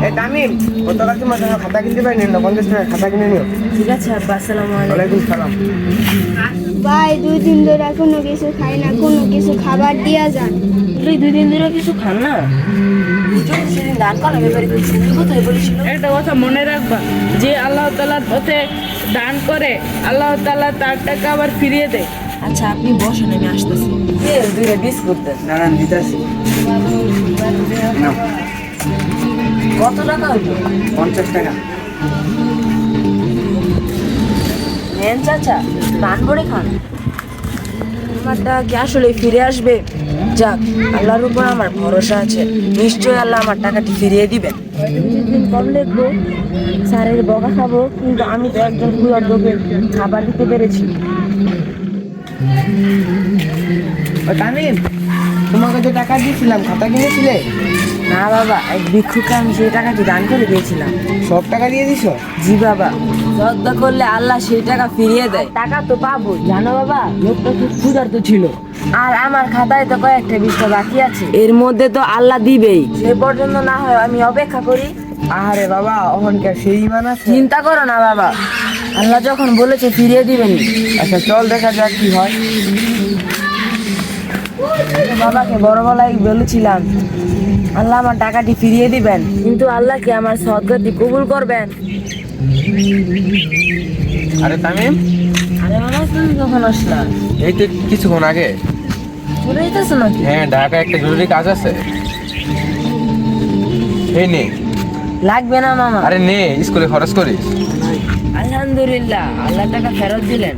এই তামিম, গতকাল তোমার জন্য খাতা কিনতে পারিনি, 50 টাকা খাতা কিনে নিও। ঠিক আছে আব্বা, আসসালামু আলাইকুম। ওয়ালাইকুম সালাম। ভাই 2 দিন ধরে কোনো কিছু খাই না, কোনো কিছু খাবার দিয়া যান। তুই 2 দিন ধরে কিছু খান না? সেদিন দান করার ব্যাপারে কোথায় বলেছিল? একটা কথা মনে রাখবা, যে আল্লাহ তাআলার পথে দান করে আল্লাহ তাআলা তার টাকা আবার ফিরিয়ে দেয়। আচ্ছা আপনি বসেন, আমি আসতেছি। দুইটা বিস্কুট দেন। না দিতেছি। নাও, কত টাকা হইল? 50 টাকা। নেন চাচা, দান করে খান। আমার টাকা কি আসলে ফিরে আসবে? যাক, আল্লাহর উপর আমার ভরসা আছে, নিশ্চয়ই আল্লাহ আমার টাকাটি ফিরিয়ে দিবেন। দিন কম লিখবো, স্যারের বকা খাবো, কিন্তু আমি তো একজন লোককে খাবার দিতে পেরেছি। ওই তামিম, তোমাকে যে টাকা দিয়েছিলাম খাতা কিনেছিলে? না বাবা, এক ভিক্ষুকে আমি সেই টাকাটি দান করে দিয়েছিলাম। সব টাকা দিয়ে দিছো? জি বাবা, শ্রদ্ধা করলে আল্লাহ সেই টাকা ফিরিয়ে দেয়। টাকা তো পাবো, জানো বাবা, লোকটা খুব ক্ষুধার্ত ছিল, আর আমার খাতায় তো কয়েকটা 20টা বাকি আছে, এর মধ্যে তো আল্লাহ দিবেই। সে পর্যন্ত না হয় আমি অপেক্ষা করি। আরে বাবা, অহনকার সেই ইমান আছে? চিন্তা করো না বাবা, আল্লাহ যখন বলেছে ফিরিয়ে দিবেন। আচ্ছা চল দেখা যাক কি হয়। বাবাকে বড় গলায় বলেছিলাম আল্লাহ আমার টাকাটি ফিরিয়ে দিবেন, কিন্তু আল্লাহ কি আমার সদকাটি কবুল করবেন? আরে তামিম, আরে বাবা, তুমি কখন আসলা? এই তো কিছুক্ষণ আগে। চলে যেতেছো নাকি? হ্যাঁ, ঢাকা একটা জরুরি কাজ আছে। এই নে। লাগবে না মামা। আরে নে, স্কুলে খরচ করিস। আলহামদুলিল্লাহ, আল্লাহ টাকা ফেরত দিলেন।